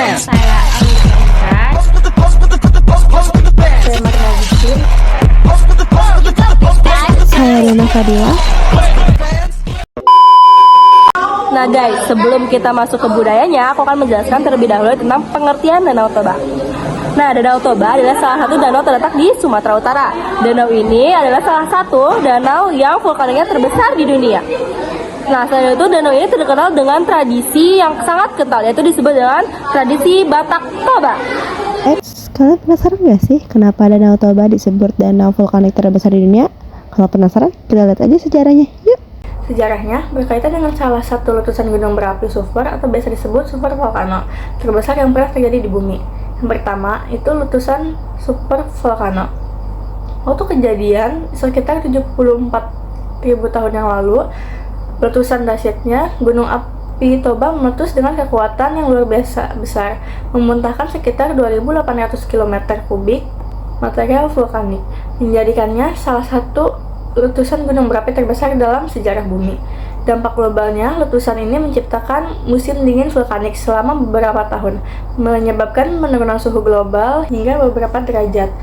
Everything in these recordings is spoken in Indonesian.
Saya Alika. Saya Marina Gistin. Saya Luna Fadila. Nah guys, sebelum kita masuk ke budayanya, aku akan menjelaskan terlebih dahulu tentang pengertian Danau Toba. Nah, Danau Toba adalah salah satu danau terletak di Sumatera Utara. Danau ini adalah salah satu danau yang vulkaniknya terbesar di dunia. Nah, selain itu, danau ini terkenal dengan tradisi yang sangat kental, yaitu disebut dengan tradisi Batak Toba. Kalian penasaran gak sih kenapa Danau Toba disebut danau vulkanik terbesar di dunia? Kalau penasaran, kita lihat aja sejarahnya. Yuk! Sejarahnya berkaitan dengan salah satu letusan gunung berapi super atau biasa disebut super volcano terbesar yang pernah terjadi di bumi. Yang pertama itu letusan super volcano. Waktu kejadian sekitar 74.000 tahun yang lalu, letusan dahsyatnya gunung api Toba meletus dengan kekuatan yang luar biasa besar, memuntahkan sekitar 2.800 km kubik material vulkanik, menjadikannya salah satu letusan gunung berapi terbesar dalam sejarah bumi. Dampak globalnya, letusan ini menciptakan musim dingin vulkanik selama beberapa tahun, menyebabkan penurunan suhu global hingga beberapa derajat.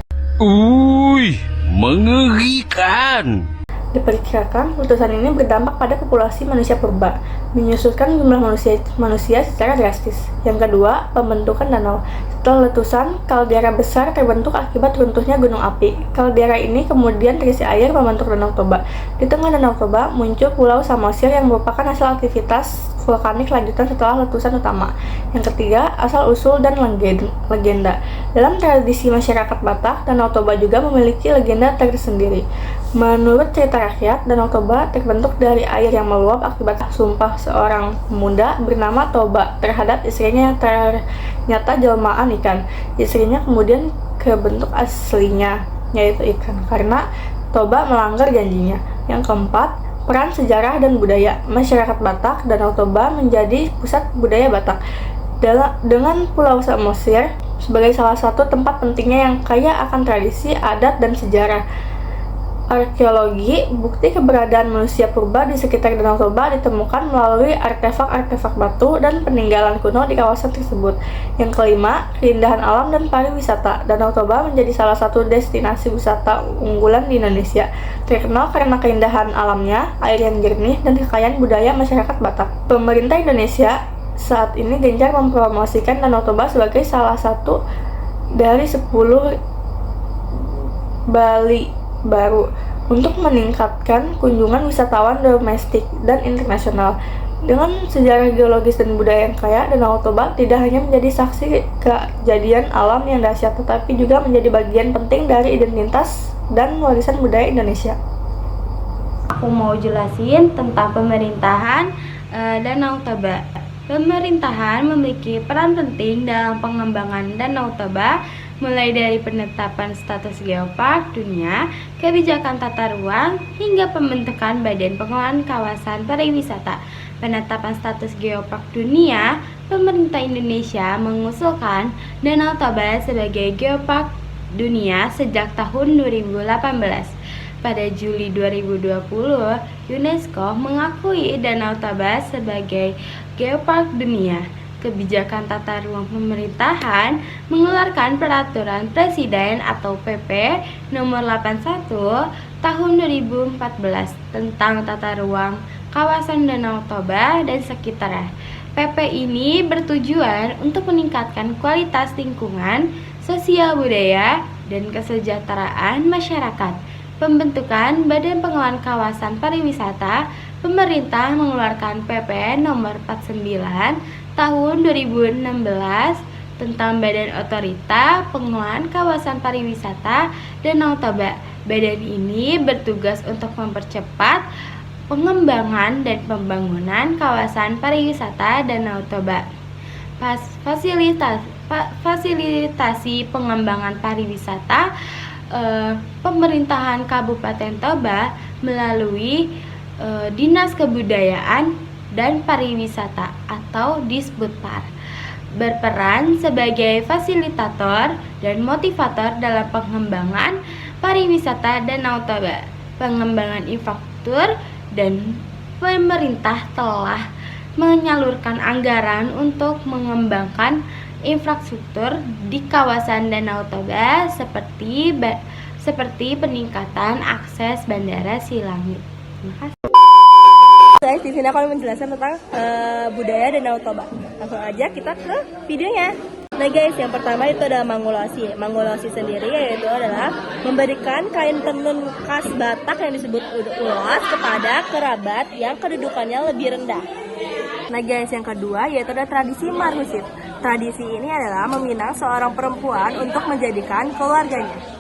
Mengerikan. Diperkirakan, letusan ini berdampak pada populasi manusia purba, menyusutkan jumlah manusia secara drastis. Yang kedua, pembentukan danau. Setelah letusan, kaldera besar terbentuk akibat runtuhnya gunung api. Kaldera ini kemudian terisi air membentuk Danau Toba. Di tengah Danau Toba muncul Pulau Samosir yang merupakan hasil aktivitas vulkanik lanjutan setelah letusan utama. Yang ketiga, asal-usul dan legenda. Dalam tradisi masyarakat Batak, Danau Toba juga memiliki legenda tersendiri. Menurut cerita rakyat, Danau Toba terbentuk dari air yang meluap akibat sumpah seorang pemuda bernama Toba terhadap istrinya yang ternyata jelmaan ikan. Istrinya kemudian kebentuk aslinya, yaitu ikan, karena Toba melanggar janjinya. Yang keempat, peran sejarah dan budaya. Masyarakat Batak, Danau Toba menjadi pusat budaya Batak. Dengan Pulau Samosir sebagai salah satu tempat pentingnya yang kaya akan tradisi, adat, dan sejarah. Arkeologi, bukti keberadaan manusia purba di sekitar Danau Toba ditemukan melalui artefak-artefak batu dan peninggalan kuno di kawasan tersebut. Yang kelima, keindahan alam dan pariwisata. Danau Toba menjadi salah satu destinasi wisata unggulan di Indonesia, terkenal karena keindahan alamnya, air yang jernih, dan kekayaan budaya masyarakat Batak. Pemerintah Indonesia saat ini gencar mempromosikan Danau Toba sebagai salah satu dari 10 Bali baru untuk meningkatkan kunjungan wisatawan domestik dan internasional. Dengan sejarah geologis dan budaya yang kaya, Danau Toba tidak hanya menjadi saksi kejadian alam yang dahsyat, tetapi juga menjadi bagian penting dari identitas dan warisan budaya Indonesia. Aku mau jelasin tentang pemerintahan Danau Toba. Pemerintahan memiliki peran penting dalam pengembangan Danau Toba, mulai dari penetapan status geopark dunia, kebijakan tata ruang, hingga pembentukan Badan Pengelolaan Kawasan Pariwisata. Penetapan status geopark dunia, pemerintah Indonesia mengusulkan Danau Toba sebagai geopark dunia sejak tahun 2018. Pada Juli 2020, UNESCO mengakui Danau Toba sebagai geopark dunia. Kebijakan tata ruang pemerintahan mengeluarkan peraturan presiden atau PP nomor 81 tahun 2014 tentang tata ruang kawasan Danau Toba dan sekitarnya. PP ini bertujuan untuk meningkatkan kualitas lingkungan, sosial budaya, dan kesejahteraan masyarakat. Pembentukan Badan Pengelolaan Kawasan Pariwisata, pemerintah mengeluarkan PP nomor 49 tahun 2016 tentang Badan Otorita Pengelolaan Kawasan Pariwisata Danau Toba. Badan ini bertugas untuk mempercepat pengembangan dan pembangunan kawasan pariwisata Danau Toba. Fasilitasi pengembangan pariwisata, pemerintahan Kabupaten Toba melalui Dinas Kebudayaan dan Pariwisata atau Disbudpar berperan sebagai fasilitator dan motivator dalam pengembangan pariwisata Danau Toba. Pengembangan infrastruktur dan pemerintah telah menyalurkan anggaran untuk mengembangkan infrastruktur di kawasan Danau Toba seperti peningkatan akses Bandara Silangit. Terima kasih. Guys, di sini aku menjelaskan tentang budaya Danau Toba. Langsung aja kita ke videonya. Nah guys, yang pertama itu adalah mangulasi. Mangulasi sendiri yaitu adalah memberikan kain tenun khas Batak yang disebut ulos kepada kerabat yang kedudukannya lebih rendah. Nah guys, yang kedua yaitu adalah tradisi marhusit. Tradisi ini adalah meminang seorang perempuan untuk menjadikan keluarganya.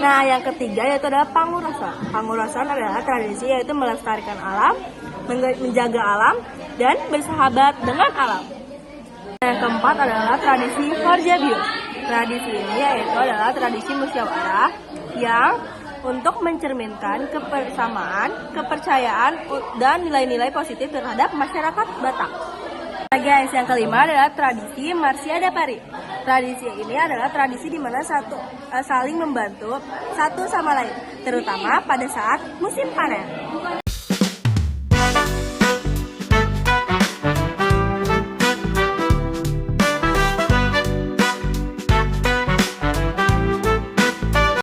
Nah, yang ketiga yaitu adalah pangurusan. Pangurusan adalah tradisi yaitu melestarikan alam, menjaga alam, dan bersahabat dengan alam. Yang keempat adalah tradisi Horjabius. Tradisi ini yaitu adalah tradisi musyawarah yang untuk mencerminkan kebersamaan, kepercayaan, dan nilai-nilai positif terhadap masyarakat Batak. Nah guys, yang kelima adalah tradisi Marsiada Pari. Tradisi ini adalah tradisi di mana saling membantu satu sama lain, terutama pada saat musim panen.